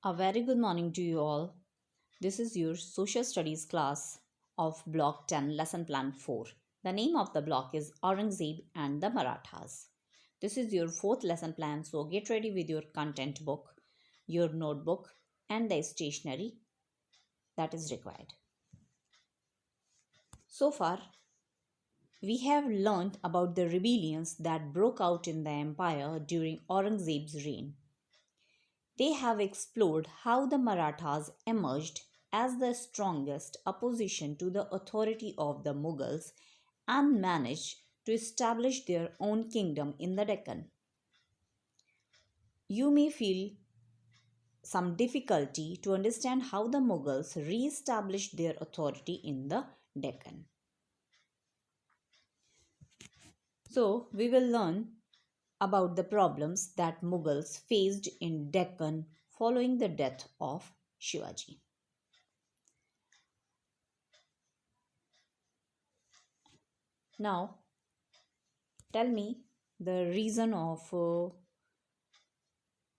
A very good morning to you all. This is your social studies class of Block 10, Lesson Plan 4. The name of the block is Aurangzeb and the Marathas. This is your fourth lesson plan, so get ready with your content book, your notebook, and the stationery that is required. So far, we have learned about the rebellions that broke out in the empire during Aurangzeb's reign. They have explored how the Marathas emerged as the strongest opposition to the authority of the Mughals and managed to establish their own kingdom in the Deccan. You may feel some difficulty to understand how the Mughals re established their authority in the Deccan. So, we will learn about the problems that Mughals faced in Deccan following the death of Shivaji. Now, tell me the reason of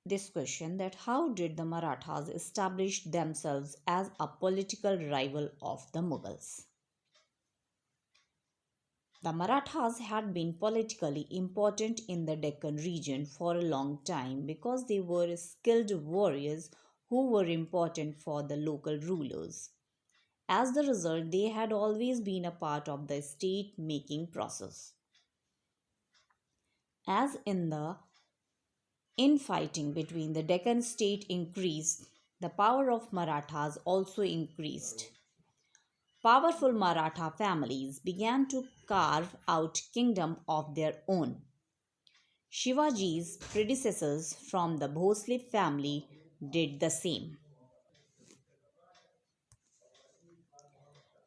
this question, that how did the Marathas establish themselves as a political rival of the Mughals? The Marathas had been politically important in the Deccan region for a long time because they were skilled warriors who were important for the local rulers. As the result, they had always been a part of the state making process. As in the infighting between the Deccan state increased, the power of Marathas also increased. Powerful Maratha families began to carve out kingdom of their own. Shivaji's predecessors from the Bhosle family did the same.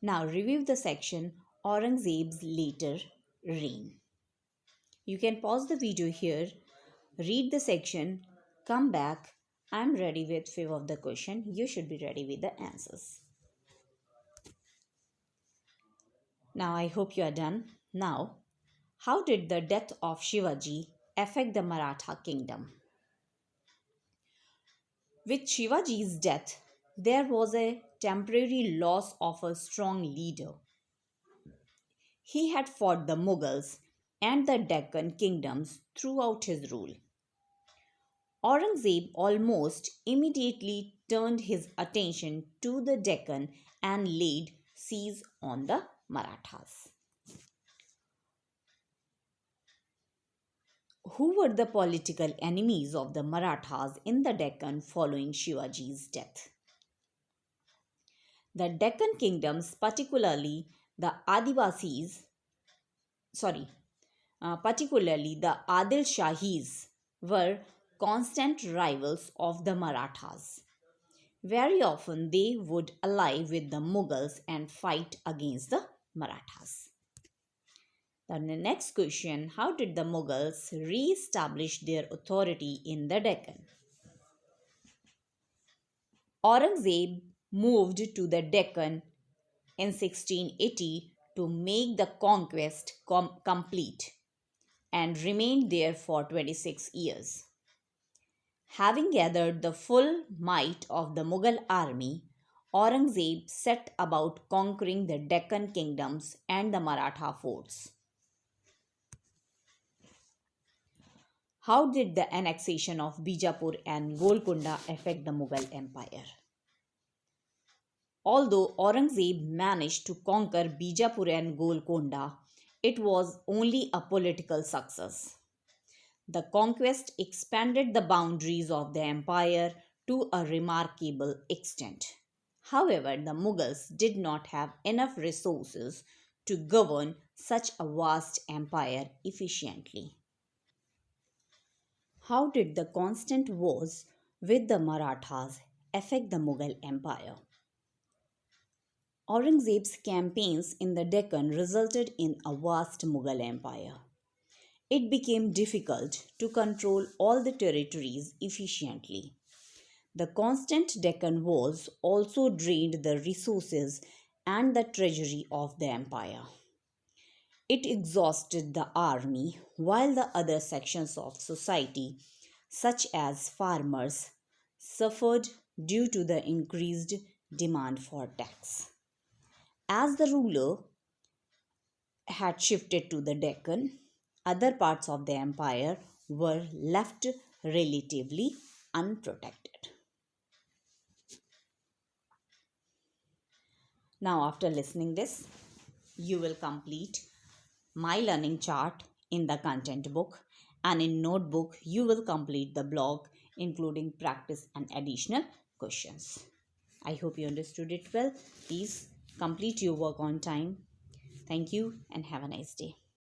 Now review the section Aurangzeb's later reign. You can pause the video here, read the section, come back. I'm ready with few of the question. You should be ready with the answers. Now I hope you are done. Now, how did the death of Shivaji affect the Maratha kingdom? With Shivaji's death, there was a temporary loss of a strong leader. He had fought the Mughals and the Deccan kingdoms throughout his rule. Aurangzeb almost immediately turned his attention to the Deccan and laid siege on the Marathas. Who were the political enemies of the Marathas in the Deccan following Shivaji's death? The Deccan kingdoms, particularly the Adil Shahis, were constant rivals of the Marathas. Very often they would ally with the Mughals and fight against the Marathas. Then the next question, how did the Mughals re-establish their authority in the Deccan? Aurangzeb moved to the Deccan in 1680 to make the conquest complete and remained there for 26 years. Having gathered the full might of the Mughal army, Aurangzeb set about conquering the Deccan kingdoms and the Maratha forts. How did the annexation of Bijapur and Golconda affect the Mughal Empire? Although Aurangzeb managed to conquer Bijapur and Golconda, it was only a political success. The conquest expanded the boundaries of the empire to a remarkable extent. However, the Mughals did not have enough resources to govern such a vast empire efficiently. How did the constant wars with the Marathas affect the Mughal Empire? Aurangzeb's campaigns in the Deccan resulted in a vast Mughal Empire. It became difficult to control all the territories efficiently. The constant Deccan wars also drained the resources and the treasury of the empire. It exhausted the army, while the other sections of society, such as farmers, suffered due to the increased demand for tax. As the ruler had shifted to the Deccan, other parts of the empire were left relatively unprotected. Now, after listening this, you will complete my learning chart in the content book, and in notebook you will complete the blog including practice and additional questions. I hope you understood it well. Please complete your work on time. Thank you and have a nice day.